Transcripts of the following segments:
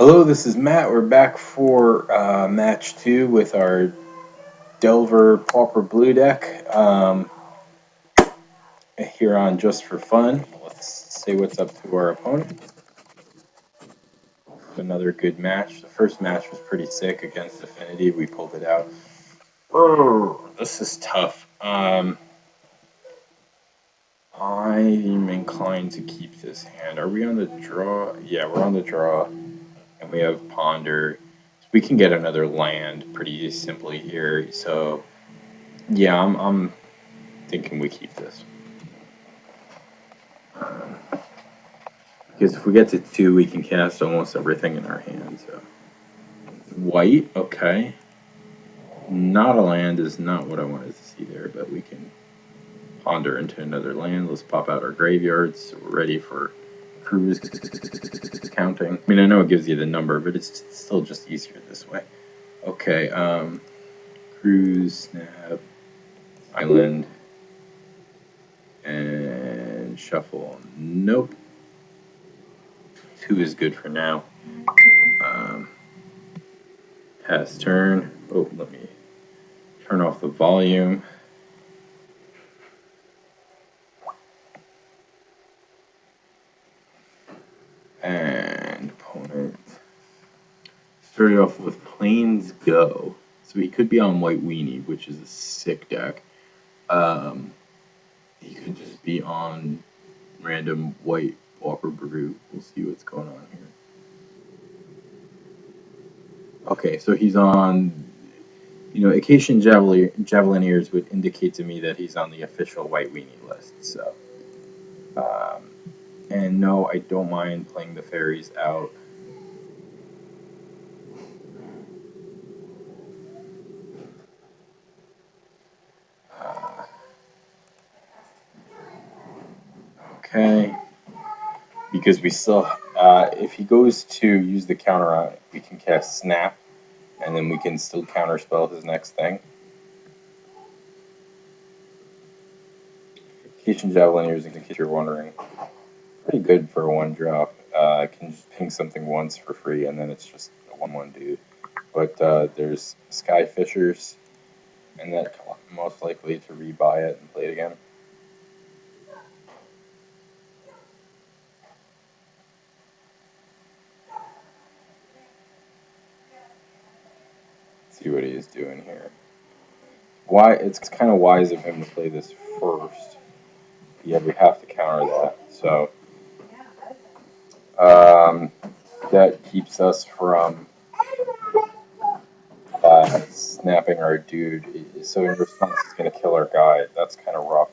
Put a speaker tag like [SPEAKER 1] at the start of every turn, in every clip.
[SPEAKER 1] Hello, this is Matt. We're back for match 2 with our Delver Pauper Blue deck here on Just for Fun. Let's say what's up to our opponent. Another good match. The first match was pretty sick against Affinity. We pulled it out. This is tough. I'm inclined to keep this hand. Are we on the draw? Yeah, we're on the draw. And we have Ponder. We can get another land pretty simply here. So, yeah, I'm thinking we keep this. Because if we get to 2, we can cast almost everything in our hand. So, white, okay. Not a land is not what I wanted to see there, but we can ponder into another land. Let's pop out our graveyards. So we're ready for cruise counting. I mean, I know it gives you the number, but it's still just easier this way. Okay, cruise, snap, island, and shuffle. Nope. 2 is good for now. Pass turn. Oh, let me turn off the volume. And opponent. Started off with Plains Go. So he could be on White Weenie, which is a sick deck. He could just be on random White Pauper Brew. We'll see what's going on here. Okay, so he's on, Acacian Javelineers would indicate to me that he's on the official White Weenie list. So, and no, I don't mind playing the fairies out. Okay, because we still, if he goes to use the counter on it, we can cast Snap, and then we can still counterspell his next thing. Acacian Javelineers, in case you're wondering, pretty good for a 1-drop. I can just ping something once for free, and then it's just a 1/1 dude. But there's Sky Fishers, and that most likely to rebuy it and play it again. See what he is doing here. Why? It's kind of wise of him to play this first. Yeah, we have to counter that. So that keeps us from snapping our dude. So in response, he's going to kill our guy. That's kind of rough.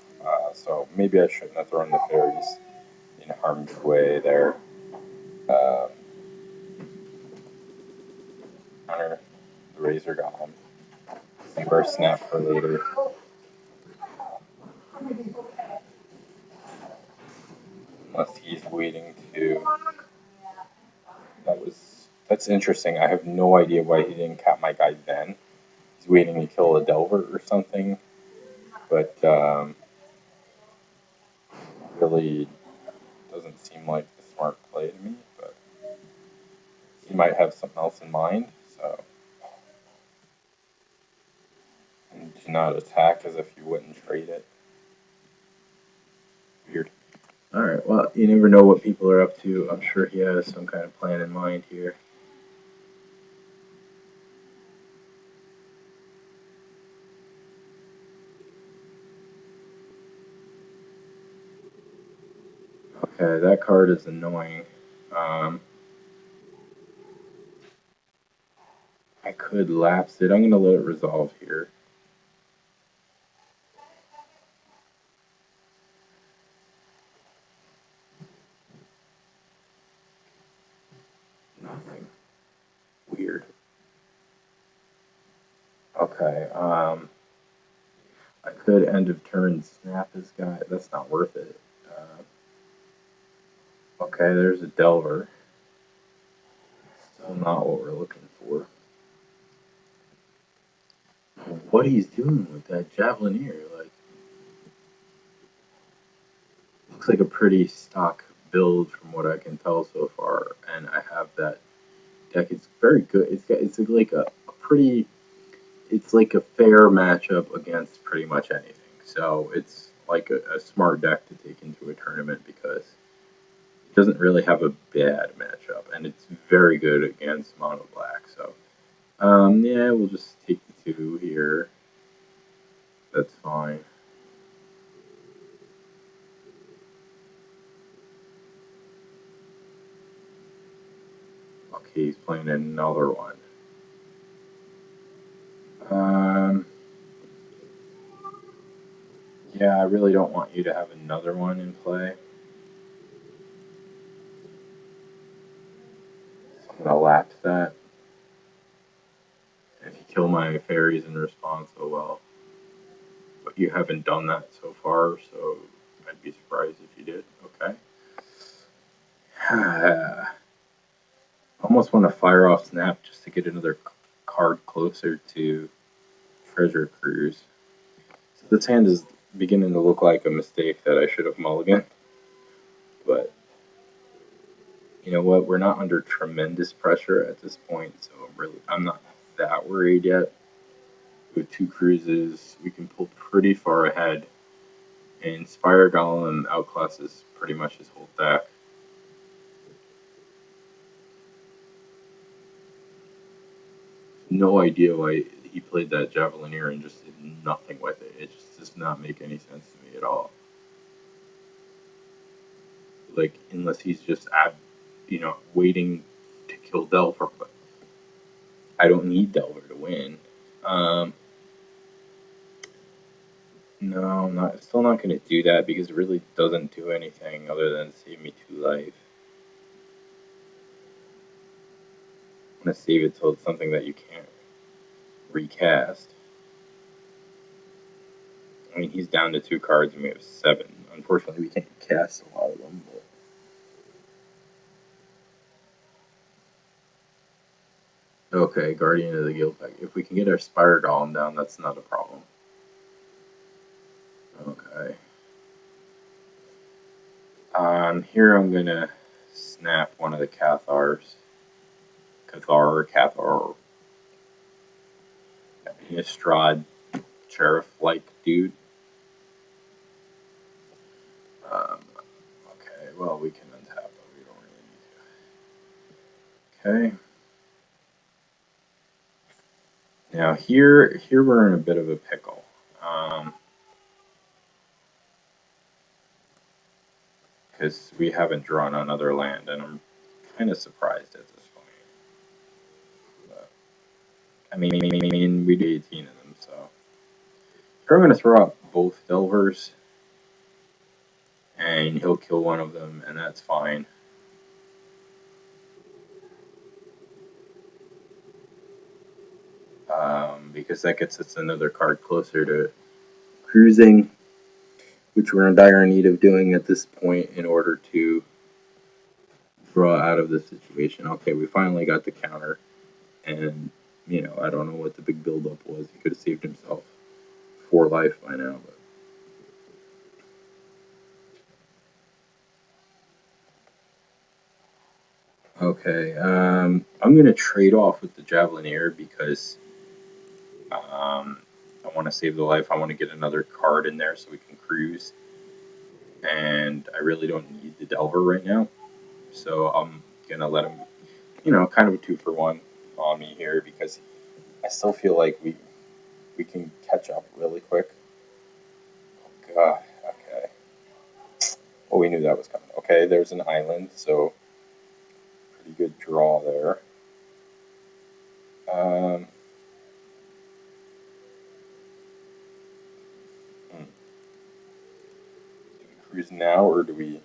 [SPEAKER 1] So maybe I shouldn't have thrown the fairies in harm's way there. Counter the Razor Golem. Save our snap for later. Unless he's waiting to. That's interesting. I have no idea why he didn't cap my guy then. He's waiting to kill a Delver or something. But really doesn't seem like the smart play to me. But he might have something else in mind. So, and do not attack as if you wouldn't trade it. Weird. Alright, well, you never know what people are up to. I'm sure he has some kind of plan in mind here. Okay, that card is annoying. I could lapse it. I'm going to let it resolve here. Nothing. Weird. Okay, I could end of turn snap this guy. That's not worth it. Okay, there's a Delver. Still not what we're looking for. What he's doing with that Javelineer, like, looks like a pretty stock build from what I can tell so far, and I have that deck is very good. It's like a pretty, it's like a fair matchup against pretty much anything. So it's like a smart deck to take into a tournament because it doesn't really have a bad matchup, and it's very good against mono black. So yeah, we'll just take the 2 here. That's fine. Okay, he's playing another one. Yeah, I really don't want you to have another one in play. So I'm gonna lapse that. If you kill my fairies in response, oh well. But you haven't done that so far, so I'd be surprised if you did. Okay. Almost want to fire off Snap just to get another card closer to Treasure Cruise. So this hand is beginning to look like a mistake that I should have mulliganed. But you know what? We're not under tremendous pressure at this point, so I'm not that worried yet. With 2 cruises, we can pull pretty far ahead. And Spire Golem outclasses pretty much his whole deck. No idea why he played that Javelineer and just did nothing with it. It just does not make any sense to me at all. Like, unless he's just waiting to kill Delver, but I don't need Delver to win. No, I'm not. Still not going to do that because it really doesn't do anything other than save me 2 life. I'm going to save it till it's something that you can't recast. I mean, he's down to 2 cards and we have 7. Unfortunately, we can't cast a lot of them. But okay, Guardian of the Guild Pack. If we can get our Spire Golem down, that's not a problem. Okay. Here I'm gonna snap one of the Cathars. Cathar. Innistrad Sheriff-like dude. Okay, well, we can untap, but we don't really need to. Okay. Now here we're in a bit of a pickle. Because we haven't drawn another land, and I'm kind of surprised at this point. But, I mean, we did 18 of them, so. Here I'm going to throw out both Delvers, and he'll kill one of them, and that's fine. Because that gets us another card closer to cruising, which we're in dire need of doing at this point in order to draw out of this situation. Okay, we finally got the counter, and I don't know what the big buildup was. He could have saved himself 4 life by now, but. Okay, I'm going to trade off with the Javelineer because I want to save the life. I want to get another card in there so we can cruise. And I really don't need the Delver right now. So I'm going to let him, kind of a 2-for-1 on me here because I still feel like we can catch up really quick. Oh, God. Okay. Well, we knew that was coming. Okay, there's an island, so pretty good draw there. Cruise now, or do we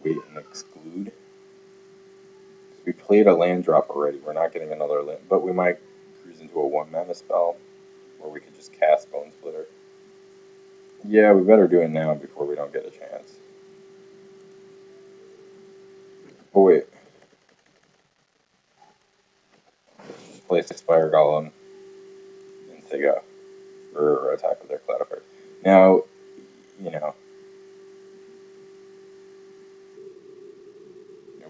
[SPEAKER 1] wait and exclude? We played a land drop already. We're not getting another land, but we might cruise into a 1-mana spell, or we could just cast Bone Splitter. Yeah, we better do it now before we don't get a chance. Oh wait. Just place Spire Golem and MTGO for attack with their Cloudifire. Now,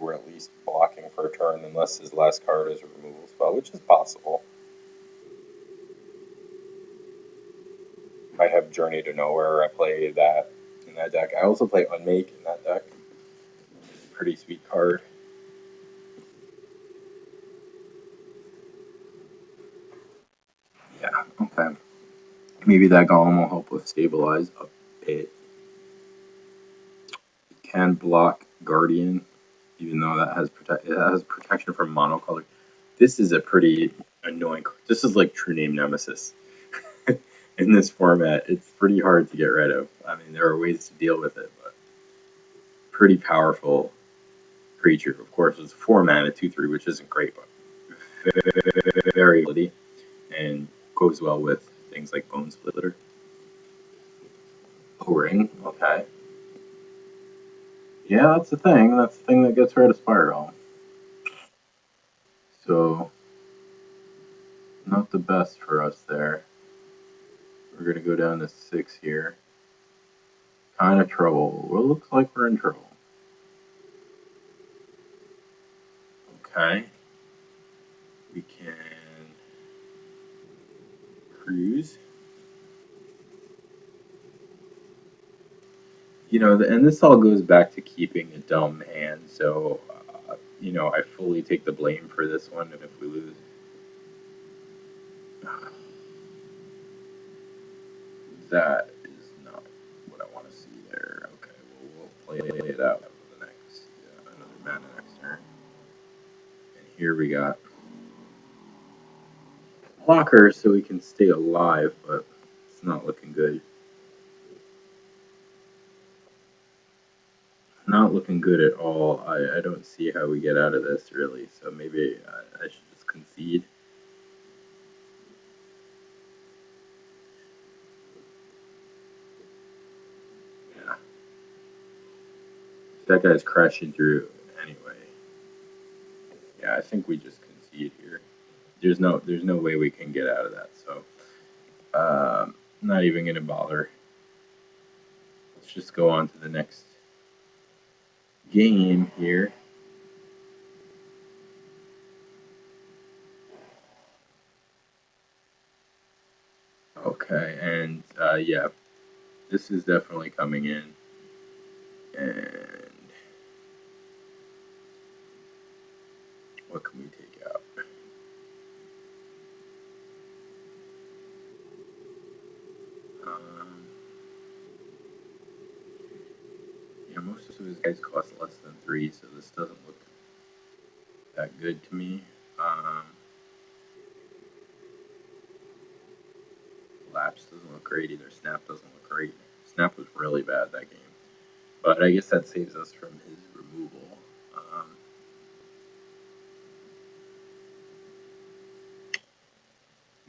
[SPEAKER 1] we're at least blocking for a turn unless his last card is a removal spell, which is possible. I have Journey to Nowhere. I play that in that deck. I also play Unmake in that deck. Pretty sweet card. Yeah, okay. Maybe that Golem will help with Stabilize a bit. Can block Guardian, even though that has protection from monocolor. This is a pretty annoying card. This is like True Name Nemesis. In this format, it's pretty hard to get rid of. I mean, there are ways to deal with it, but pretty powerful creature. Of course, it's 4 mana, 2/3, which isn't great, but very ability and goes well with things like Bone Splitter. O-Ring, okay. Yeah, that's the thing. That's the thing that gets rid of Spiral. So, not the best for us there. We're going to go down to 6 here. Kind of trouble. Well, it looks like we're in trouble. Okay. We can cruise. You know, and this all goes back to keeping a dumb hand, so, you know, I fully take the blame for this one if we lose. That is not what I want to see there. Okay, well, we'll play it out for the next, another mana next turn. And here we got blocker so we can stay alive, but it's not looking good. Not looking good at all. I don't see how we get out of this, really, so maybe I should just concede. Yeah. That guy's crashing through anyway. Yeah, I think we just concede here. There's no way we can get out of that, so not even gonna bother. Let's just go on to the next game here. Okay, and yeah, this is definitely coming in. And what can we take out? Yeah, most of his guys cost less than 3, so this doesn't look that good to me. Lapse doesn't look great either. Snap doesn't look great. Snap was really bad that game. But I guess that saves us from his removal. I'm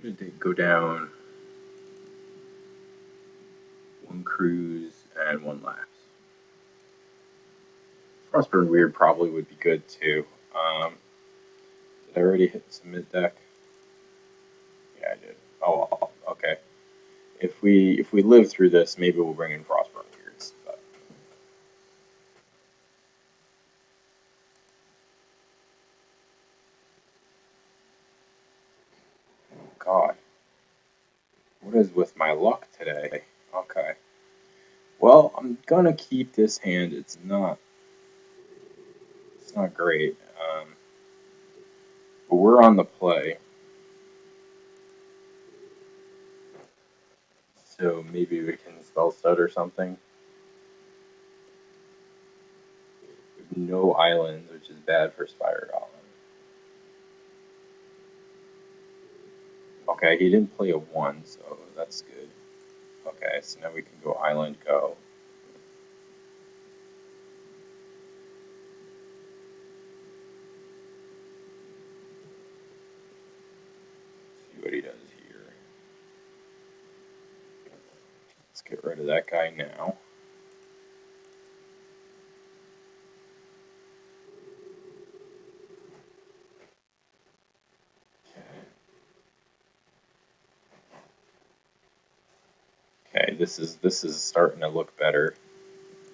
[SPEAKER 1] going to go down 1 cruise and 1 lapse. Frostburn Weird probably would be good too. Did I already hit submit deck? Yeah, I did. Oh, well, okay. If we live through this, maybe we'll bring in Frostburn Weirds. But God, what is with my luck today? Okay. Well, I'm gonna keep this hand. It's not great. But we're on the play. So maybe we can spell stud or something. No islands, which is bad for Spire Golem. Okay, he didn't play a 1, so that's good. Okay, so now we can go island go. See what he does here. Let's get rid of that guy now. Okay, this is starting to look better.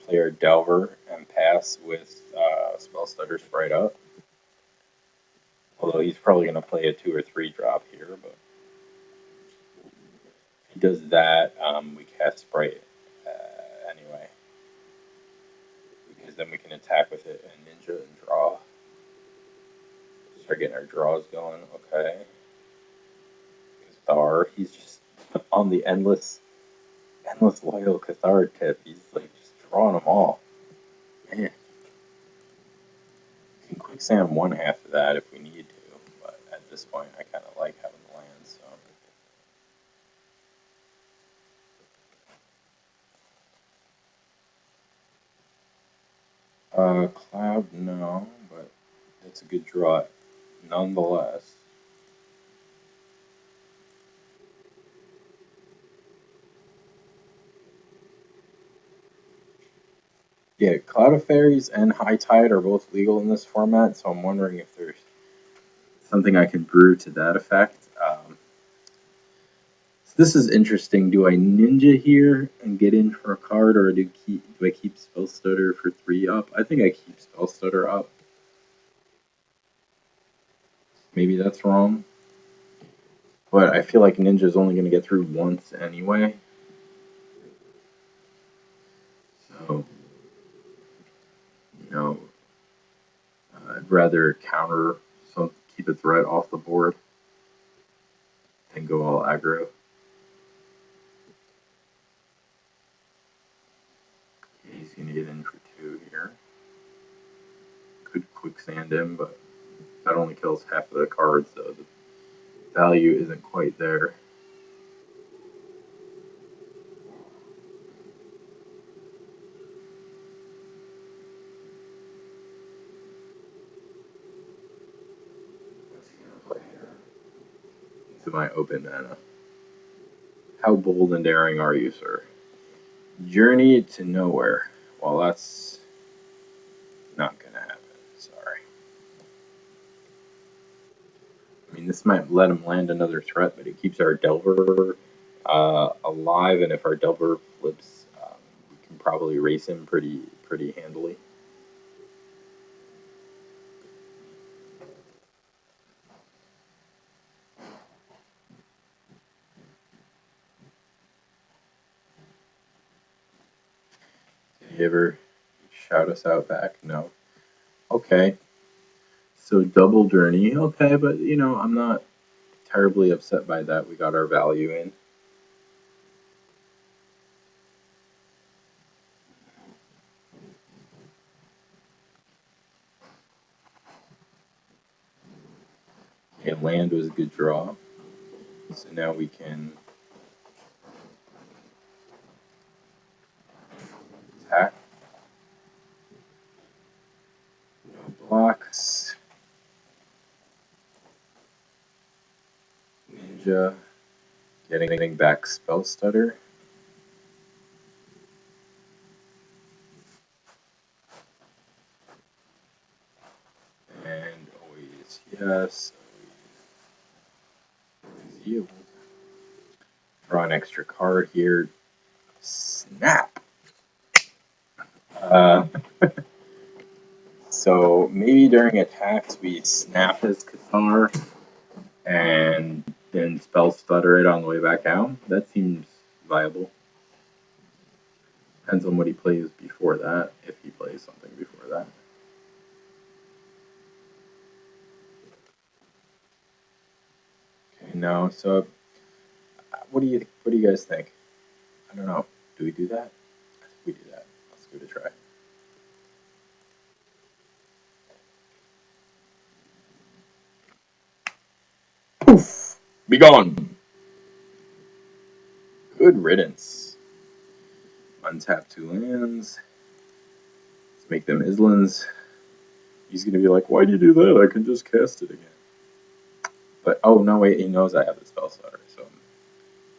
[SPEAKER 1] Play our Delver and pass with Spell Stutter Sprite up. probably going to play a 2 or 3 drop here, but if he does that, we cast Sprite anyway. Because then we can attack with it and ninja and draw. Start getting our draws going, okay. Cathar, he's just on the endless loyal Cathar tip. He's like just drawing them all. Man. We can quicksand one half of that if we need to, but at this point I kind of like having the lands, so. Cloud, no, but that's a good draw nonetheless. Yeah, Cloud of Fairies and High Tide are both legal in this format, so I'm wondering if there's something I can brew to that effect. So this is interesting. Do I ninja here and get in for a card, or do I keep Spell Stutter for 3 up? I think I keep Spell Stutter up. Maybe that's wrong. But I feel like Ninja's only going to get through once anyway. So, I'd rather counter, so keep a threat off the board than go all aggro. He's going to get in for 2 here. Could quicksand him, but that only kills half of the cards, so the value isn't quite there. What's he going to play here? To my open mana. How bold and daring are you, sir? Journey to Nowhere. Well, that's not going to happen. Sorry. I mean, this might let him land another threat, but it keeps our Delver alive, and if our Delver flips, we can probably race him pretty handily. Did he ever shout us out back? No. Okay. So double journey. Okay, but I'm not terribly upset by that. We got our value in. Okay, land was a good draw. So now we can attack. No blocks. Ninja. Getting back Spell Stutter. And always yes. Always yield. Draw an extra card here. Snap. So maybe during attacks we snap his Cathar and then Spell Stutter it on the way back out. That seems viable. Depends on what he plays before that, if he plays something before that. Okay, no. So, what do you guys think? I don't know. Do we do that? I think we do that. Let's give it a try. Poof! Be gone. Good riddance. Untap 2 lands. Let's make them Islands. He's gonna be like, why do you do that? I can just cast it again. But oh no, wait, he knows I have the Spell Stutter, so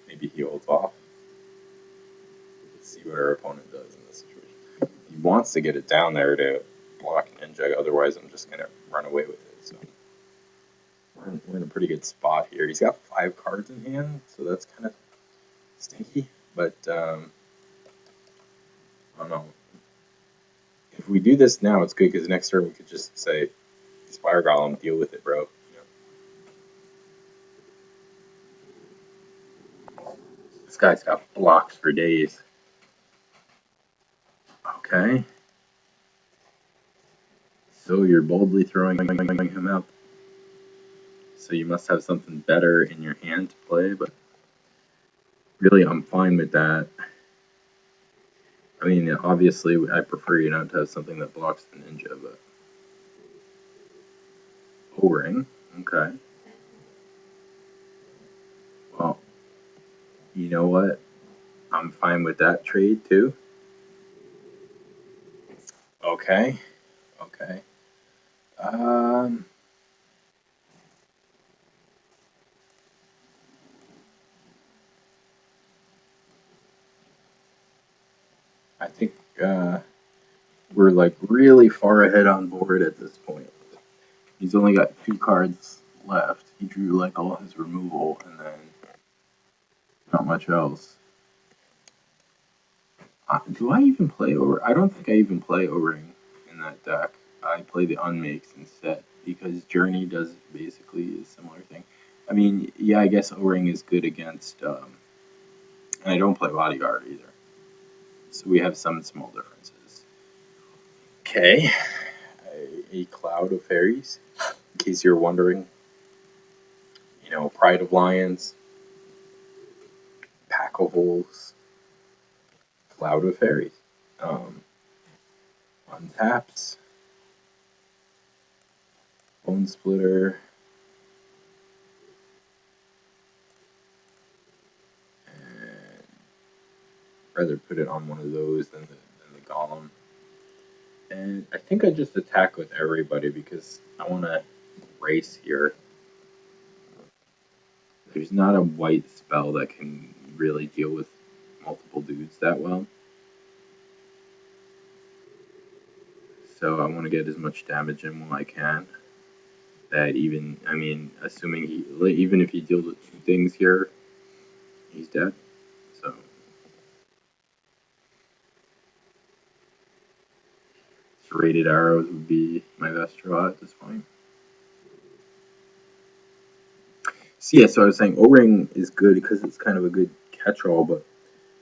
[SPEAKER 1] maybe he holds off. Let's see what our opponent does in this situation. He wants to get it down there to block Ninja, otherwise I'm just gonna run away with it. So we're in a pretty good spot here. He's got 5 cards in hand, so that's kind of stinky. But I don't know. If we do this now, it's good because next turn we could just say, "Spire Golem, deal with it, bro." This guy's got blocks for days. Okay. So you're boldly throwing him out. So you must have something better in your hand to play, but really I'm fine with that. I mean, obviously I prefer you not to have something that blocks the ninja, but O-ring, okay. Well, you know what? I'm fine with that trade too. Okay. Okay. Um, I think we're like really far ahead on board at this point. He's only got 2 cards left. He drew like all his removal and then not much else. Do I even play over? I don't think I even play O-ring in that deck. I play the unmakes instead because Journey does basically a similar thing. I mean, yeah, I guess O-ring is good against, and I don't play bodyguard either. So we have some small differences. Okay, a cloud of fairies. In case you're wondering, you know, Pride of Lions, Pack of Wolves, Cloud of Fairies. Untaps, Bone Splitter, and rather put it on one of those than the Golem. And I think I just attack with everybody because I want to race here. There's not a white spell that can really deal with multiple dudes that well. So I want to get as much damage in while I can. That even, I mean, assuming he, even if he deals with 2 things here, he's dead. So serrated arrows would be my best draw at this point. So yeah, so I was saying O-ring is good because it's kind of a good catch-all, but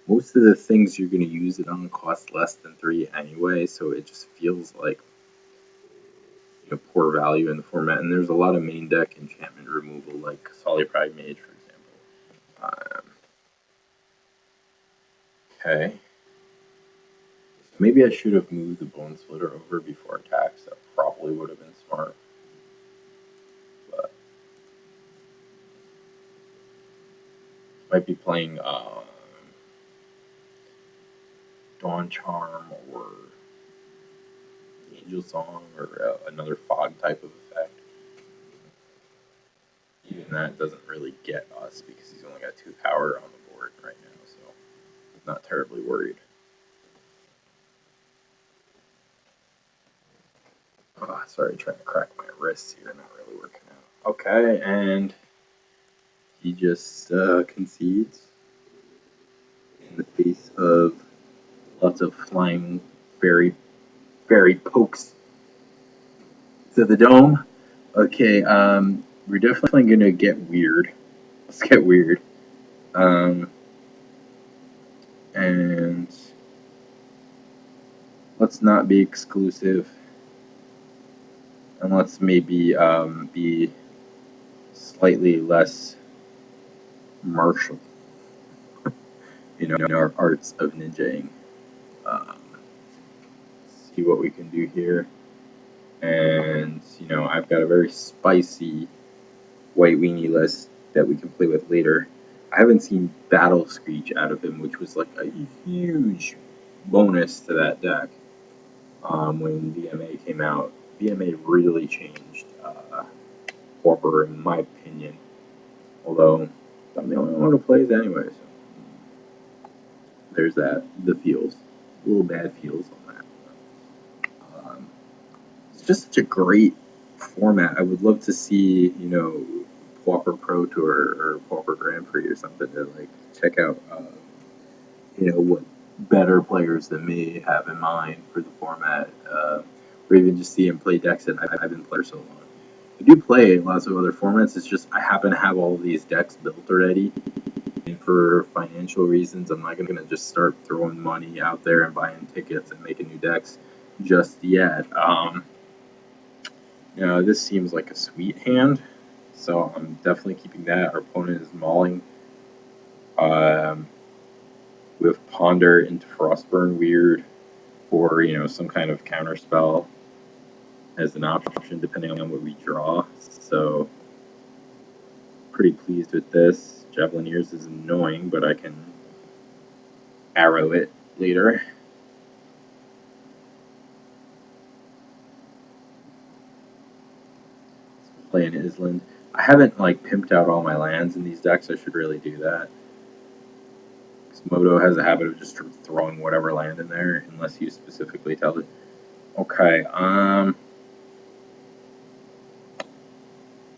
[SPEAKER 1] most of the things you're going to use it on cost less than 3 anyway, so it just feels like, you know, poor value in the format. And there's a lot of main deck enchantment removal, like Solid Pride Mage, for example. Okay. Maybe I should have moved the Bone Splitter over before attacks. That probably would have been smart. But might be playing Dawn Charm or Angel Song or another fog type of effect. Even that doesn't really get us because he's only got 2 power on the board right now, so I'm not terribly worried. Oh, sorry, trying to crack my wrists here, not really working out. Okay, and he just concedes in the face of lots of flying fairy pokes to the dome. Okay, we're definitely gonna get weird. Let's get weird. And let's not be exclusive. And let's maybe be slightly less martial, you know, in our arts of ninjaing. Um, see what we can do here. And, you know, I've got a very spicy white weenie list that we can play with later. I haven't seen Battle Screech out of him, which was like a huge bonus to that deck when BMA came out. BMA really changed Pauper, in my opinion. Although, I'm the only one who plays anyway, so there's that. The feels. A little bad feels on that. It's just such a great format. I would love to see, you know, Pauper Pro Tour or Pauper Grand Prix or something to like check out, you know, what better players than me have in mind for the format, or even just see him play decks that I've been playing so long. I do play lots of other formats. It's just I happen to have all of these decks built already, for financial reasons. I'm not going to just start throwing money out there and buying tickets and making new decks just yet. This seems like a sweet hand, so I'm definitely keeping that. Our opponent is mauling. With Ponder into Frostburn Weird, or some kind of counter spell as an option depending on what we draw. So pretty pleased with this. Javelineers is annoying, but I can arrow it later. Play an Island. I haven't pimped out all my lands in these decks. I should really do that. Moto has a habit of just throwing whatever land in there unless you specifically tell it. Okay,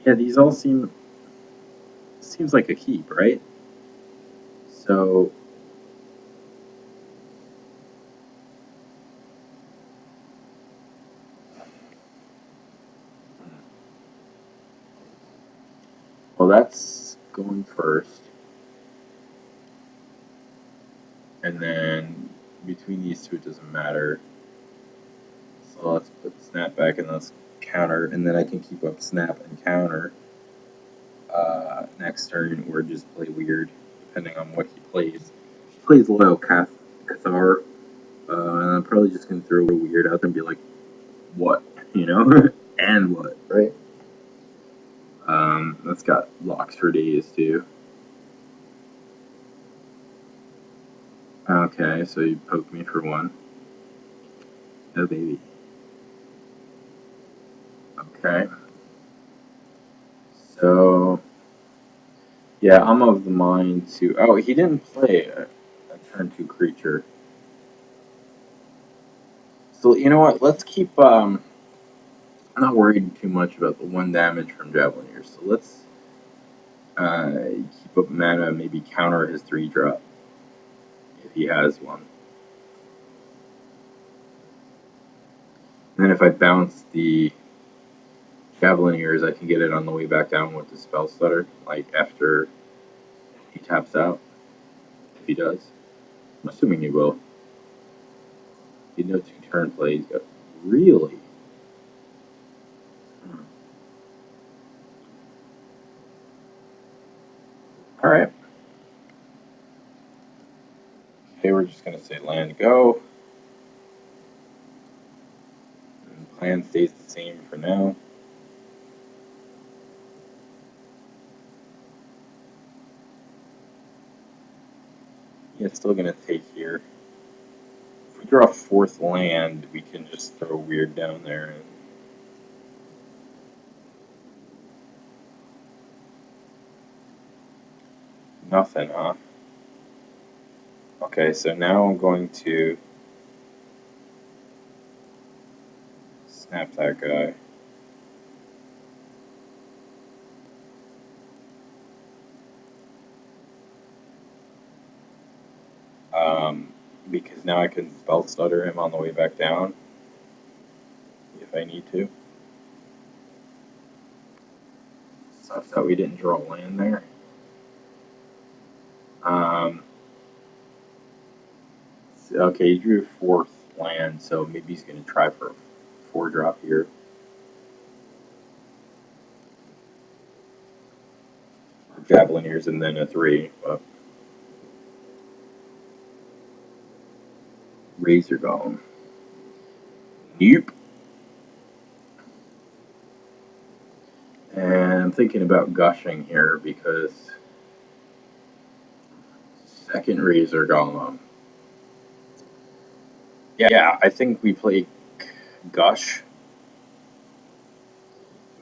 [SPEAKER 1] yeah, these all seems like a keep, right? So well, that's going first. And then between these two, it doesn't matter. So let's put snap back and let's counter, and then I can keep up snap and counter next turn, or just play weird, depending on what he plays. He plays Loyal Cathar, and I'm probably just going to throw weird out there and be like, what? And what, right? That's got locks for days, too. Okay, so you poked me for one. Oh, baby. Okay. So, yeah, I'm of the mind to... Oh, he didn't play a turn 2 creature. So, you know what? Let's keep... I'm not worried too much about the 1 damage from Javelineers. So let's keep up mana, maybe counter his 3-drop. If he has one. And then if I bounce the Javelineers, I can get it on the way back down with the Spell Stutter, after he taps out. If he does. I'm assuming he will. He knows 2 turn play. He's got... Really? Alright. Okay, we're just going to say land go. And plan stays the same for now. Yeah, it's still going to take here. If we draw a 4th land, we can just throw weird down there. Nothing, huh? Okay, so now I'm going to snap that guy. Because now I can Spell Stutter him on the way back down, if I need to. Sucks that we didn't draw land there. Okay, he drew 4th land, so maybe he's going to try for a 4-drop here. Javelineers and then a 3, but Razor Golem. Nope. And I'm thinking about gushing here because 2nd Razor Golem. Yeah, I think we play Gush.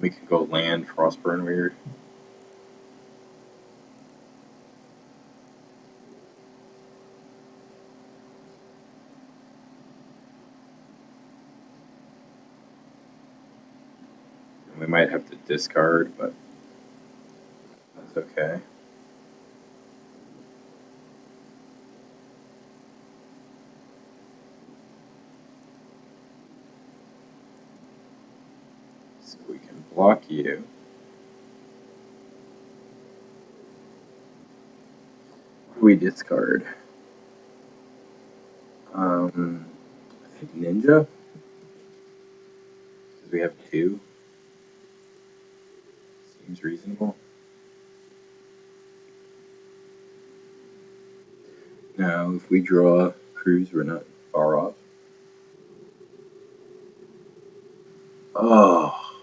[SPEAKER 1] We could go land Frostburn Weird. We might have to discard, but that's okay. So we can block you. we discard? I think Ninja, because we have 2. Seems reasonable. Now, if we draw Cruise, we're not far off. Oh,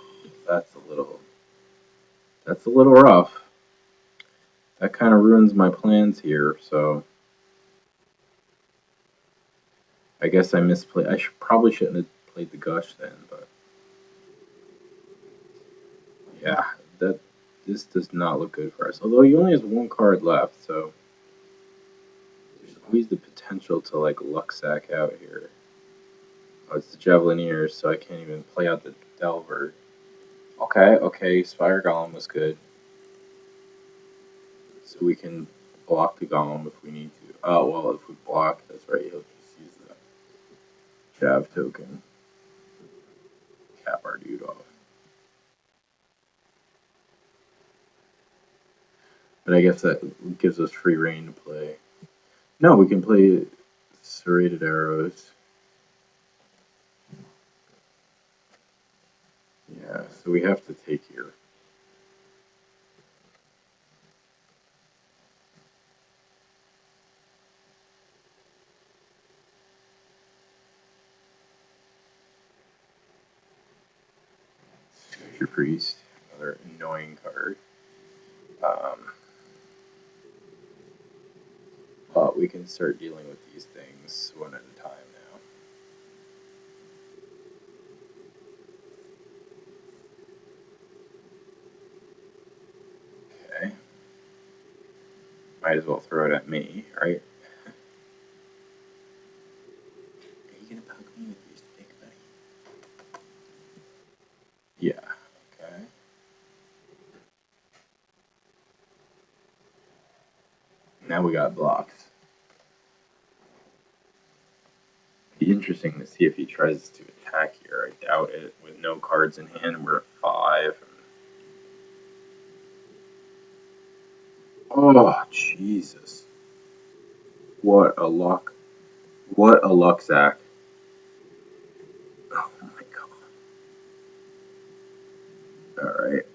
[SPEAKER 1] that's a little rough. That kind of ruins my plans here, so I guess I misplayed. Probably shouldn't have played the Gush then, but yeah, this does not look good for us. Although he only has 1 card left, so there's always the potential to like luck sack out here. Oh, it's the Javelineers, so I can't even play out the Delver. Okay, Spire Golem was good. So we can block the Golem if we need to. Oh, well, if we block, that's right, he'll just use the Jav token. Cap our dude off. But I guess that gives us free reign to play. No, we can play Serrated Arrows. Yeah, so we have to take here. Treasure Priest, another annoying card. But we can start dealing with these things one at a time now. Okay. Might as well throw it at me, right? Are you gonna poke me with your stick, buddy? Yeah. Okay. Now we got blocks. Be interesting to see if he tries to attack here. I doubt it. With no cards in hand, we're at 5. Oh, Jesus. What a luck. What a luck sack. Oh my god. Alright.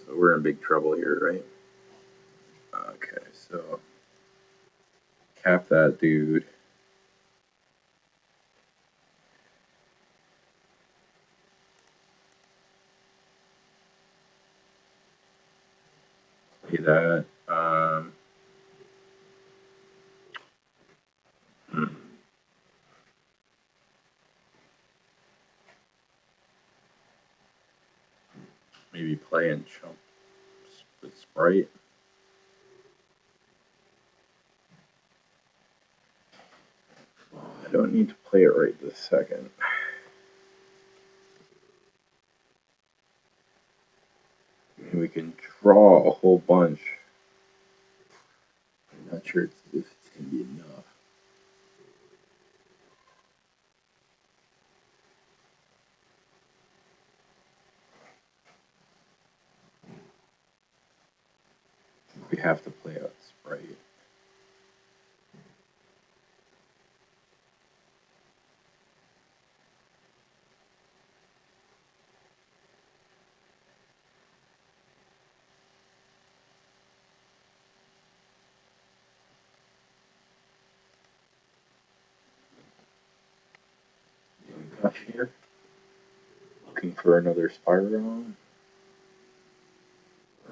[SPEAKER 1] So we're in big trouble here, right? Okay, so cap that dude. Play that. Hmm. Maybe play and chump with Sprite. I don't need to play it right this second. We can draw a whole bunch. I'm not sure if it's going to be enough. We have to play out Sprite. Gosh, here. Looking for another Spiral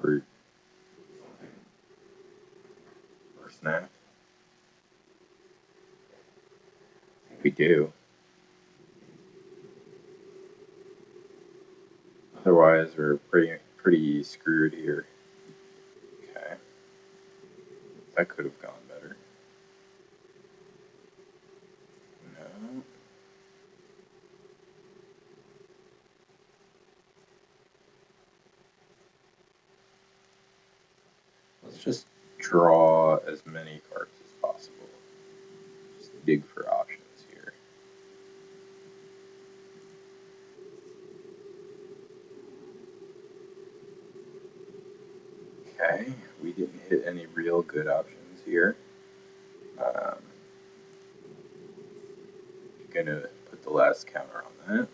[SPEAKER 1] or Snap. We do. Otherwise, we're pretty screwed here. Okay, that could have gone better. No. Let's just draw as many cards as possible. Just dig for options here. Okay, we didn't hit any real good options here. Gonna put the last counter on that.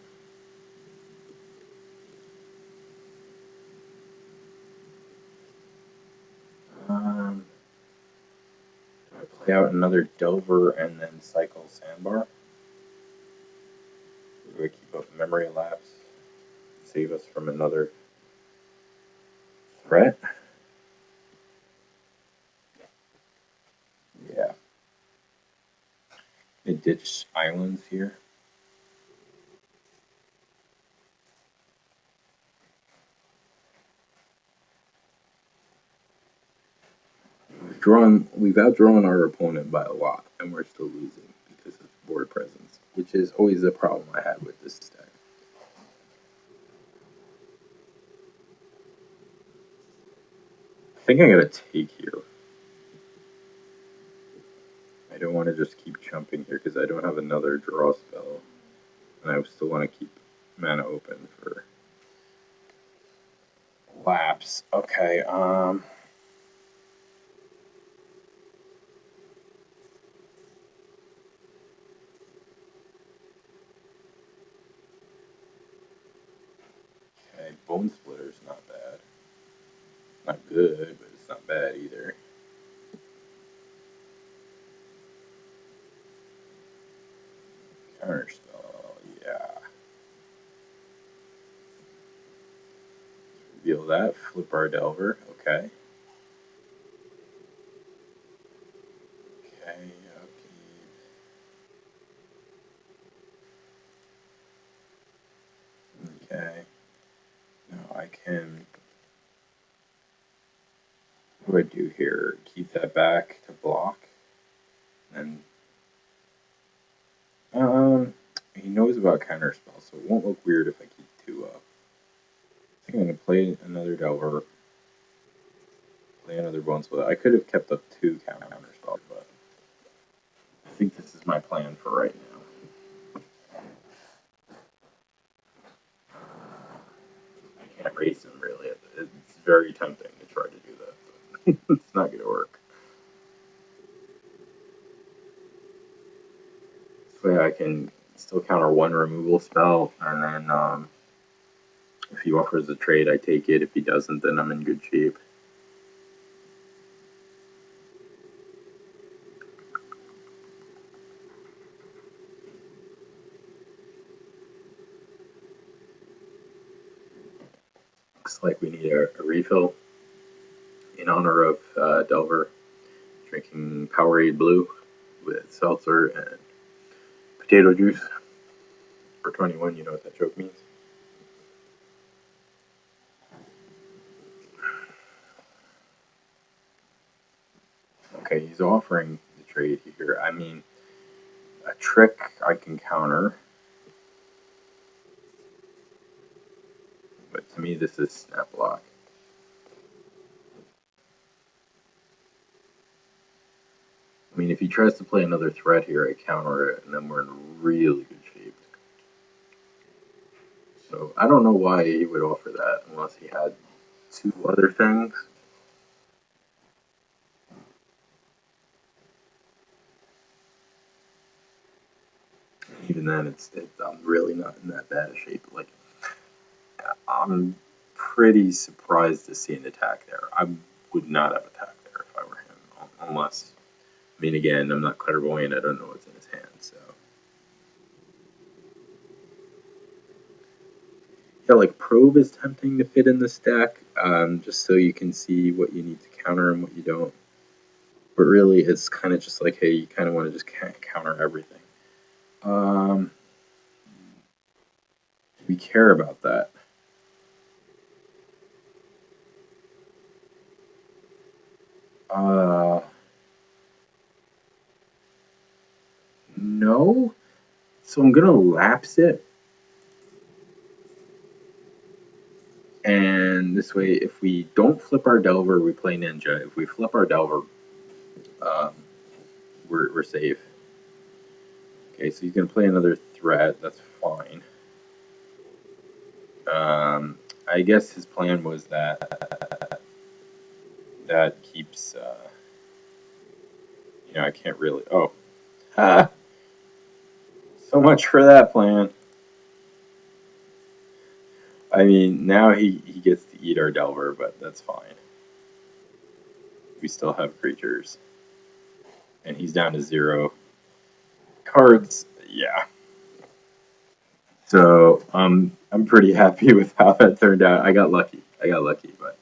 [SPEAKER 1] Play out another Delver and then cycle Sandbar. Do we keep up memory lapse? Save us from another threat? Yeah. They ditch islands here. We've outdrawn our opponent by a lot, and we're still losing because of board presence, which is always a problem I had with this deck. I think I gotta take here. I don't want to just keep jumping here because I don't have another draw spell, and I still want to keep mana open for lapse. Okay, okay, Bone Splitter's not bad. Not good, but it's not bad either. Counterspell, yeah. Reveal that, flip our Delver, okay. Okay, okay. Now I can, what do I do here? Keep that back to block, and he knows about counterspell, so it won't look weird if I keep two up. I think I'm gonna play another Delver, play another Bone Splitter. I could have kept up two counterspells, but I think this is my plan for right now. I can't race him really. It's very tempting to try to do that, but it's not gonna work. This way I can still counter one removal spell, and then if he offers a trade, I take it. If he doesn't, then I'm in good shape. Looks like we need a refill in honor of Delver drinking Powerade Blue with seltzer and potato juice. For 21, you know what that joke means. Okay, he's offering the trade here. I mean, a trick I can counter, but to me this is snap block. I mean, if he tries to play another threat here, I counter it, and then we're in really good shape. So I don't know why he would offer that unless he had two other things. Even then, I'm really not in that bad a shape. Like, I'm pretty surprised to see an attack there. I would not have attacked there if I were him, unless, I mean, again, I'm not clairvoyant. I don't know what's in his hand, so. Yeah, like Probe is tempting to fit in this deck, just so you can see what you need to counter and what you don't. But really, it's kind of just like, hey, you kind of want to just counter everything. We care about that. No. So I'm gonna lapse it. And this way, if we don't flip our Delver, we play Ninja. If we flip our Delver, we're safe. Okay, so he's gonna play another threat. That's fine. I guess his plan was that that keeps, you know, I can't really, oh, ha! So much for that plan. I mean, now he gets to eat our Delver, but that's fine. We still have creatures. And he's down to 0 cards. Yeah. So I'm pretty happy with how that turned out. I got lucky. But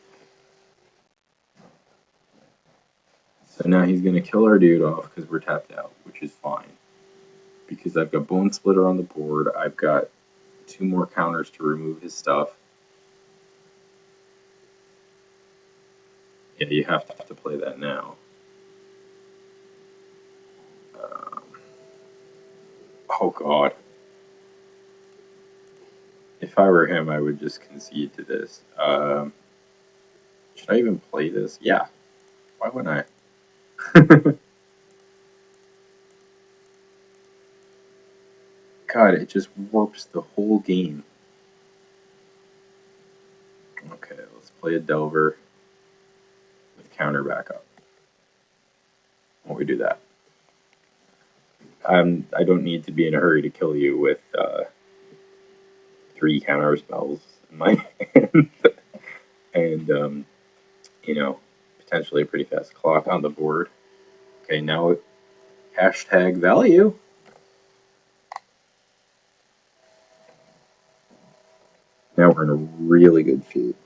[SPEAKER 1] so now he's gonna kill our dude off because we're tapped out, which is fine. Because I've got Bone Splitter on the board. I've got 2 more counters to remove his stuff. Yeah, you have to play that now. Oh god. If I were him, I would just concede to this. Should I even play this? Yeah. Why wouldn't I? God, it just warps the whole game. Okay, let's play a Delver with counter backup. Won't we do that? I don't need to be in a hurry to kill you with 3 counter spells in my hand. And, you know, potentially a pretty fast clock on the board. Okay, now hashtag value. Now we're in a really good shape.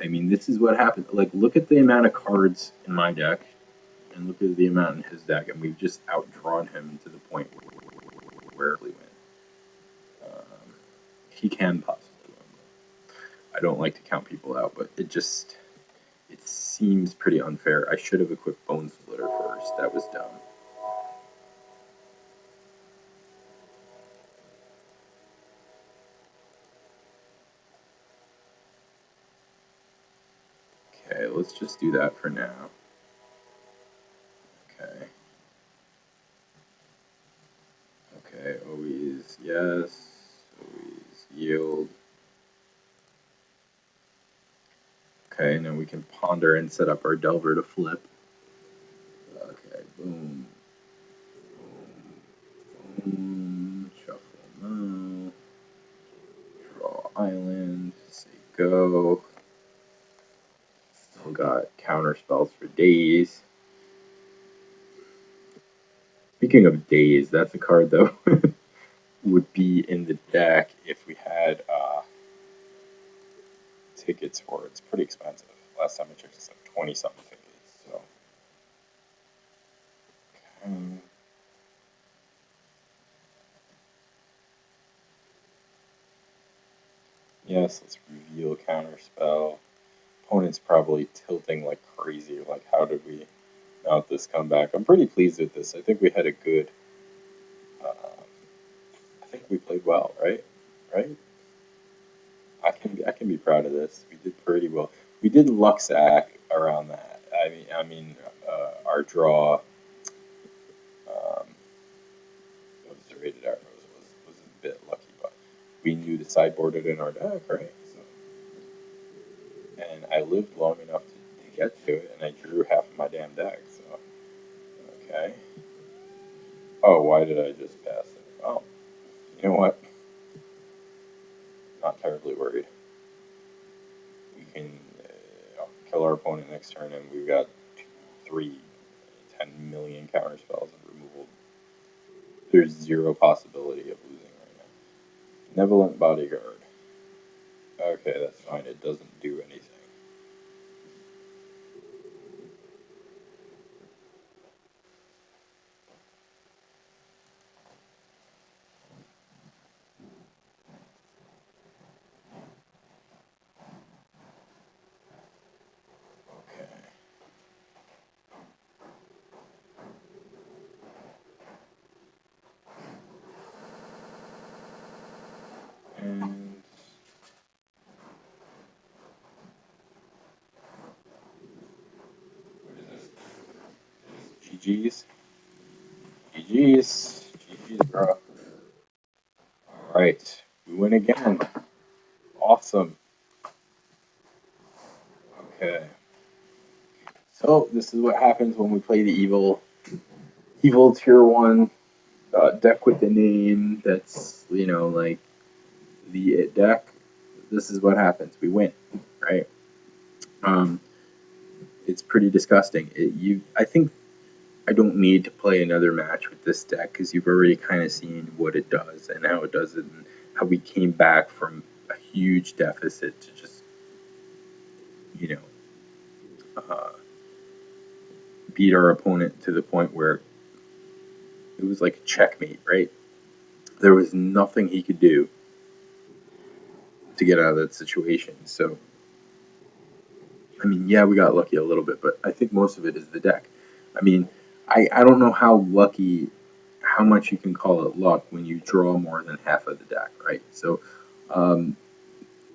[SPEAKER 1] I mean, this is what happened. Like, look at the amount of cards in my deck, and look at the amount in his deck, and we've just outdrawn him to the point where we win. He can possibly win. I don't like to count people out, but it seems pretty unfair. I should have equipped Bone Splitter first. That was dumb. Okay, let's just do that for now. Okay. Okay, always yes. Always yield. Okay, now we can ponder and set up our Delver to flip. Okay, boom. Boom. Shuffle no. Draw island. Say go. Still got counter spells for days. Speaking of days, that's a card that would be in the deck if we had tickets for it. It's pretty expensive. Last time I checked, it's like 20 something tickets. So, yes, let's reveal counterspell. Opponent's probably tilting like crazy. Like, how did we mount this comeback? I'm pretty pleased with this. I think we had a good. I think we played well, right? Right? I can be proud of this. We did pretty well. We did Luxac around that. Our draw. What was the rated arrows was a bit lucky, but we knew to sideboard it in our deck, right? So, and I lived long enough to get to it, and I drew half of my damn deck. So, okay. Oh, why did I just pass it? Oh, you know what? Not terribly worried. We can kill our opponent next turn, and we've got 10 million counter spells and removal. There's 0 possibility of losing right now. Benevolent Bodyguard. Okay, that's fine. It doesn't do anything. Okay. And what is this? GG's. GG's. GG's, bro. Alright. We win again. Awesome. Okay. So this is what happens when we play the evil tier 1 deck with the name that's, like the it deck. This is what happens. We win, right? Um, it's pretty disgusting. I think I don't need to play another match with this deck because you've already kind of seen what it does and how it does it and how we came back from a huge deficit to just, you uh, beat our opponent to the point where it was like a checkmate, right? There was nothing he could do to get out of that situation. So, I mean, yeah, we got lucky a little bit, but I think most of it is the deck. I mean, I don't know how lucky, how much you can call it luck when you draw more than half of the deck, right? So, um,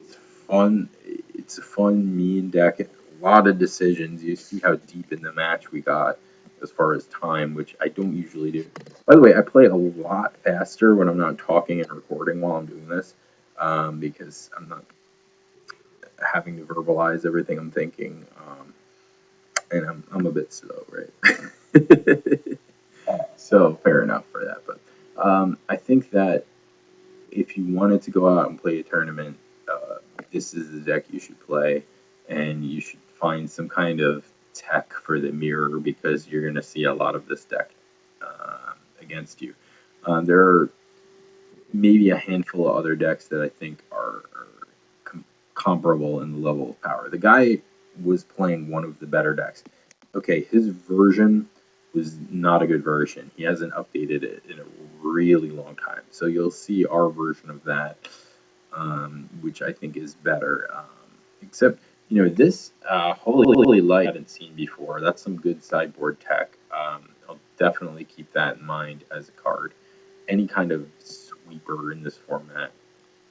[SPEAKER 1] it's fun. It's a fun, mean deck. A lot of decisions. You see how deep in the match we got as far as time, which I don't usually do. By the way, I play a lot faster when I'm not talking and recording while I'm doing this, because I'm not having to verbalize everything I'm thinking, and I'm a bit slow, right? So fair enough for that. But I think that if you wanted to go out and play a tournament, this is the deck you should play, and you should find some kind of tech for the mirror because you're going to see a lot of this deck against you. There are maybe a handful of other decks that I think are comparable in the level of power. The guy was playing one of the better decks. Okay, his version was not a good version. He hasn't updated it in a really long time. So you'll see our version of that, which I think is better. Except, this Holy Light I haven't seen before. That's some good sideboard tech. I'll definitely keep that in mind as a card. Any kind of sweeper in this format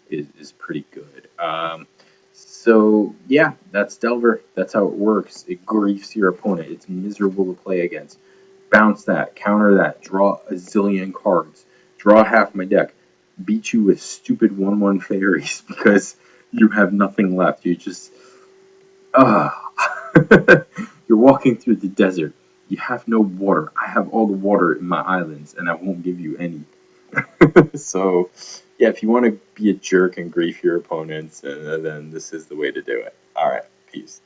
[SPEAKER 1] is pretty good. So yeah, that's Delver. That's how it works. It griefs your opponent. It's miserable to play against. Bounce that, counter that, draw a zillion cards, draw half my deck, beat you with stupid 1/1 fairies because you have nothing left. You just you're walking through the desert. You have no water. I have all the water in my islands, and I won't give you any. So, yeah, if you want to be a jerk and grief your opponents, then this is the way to do it. All right, peace.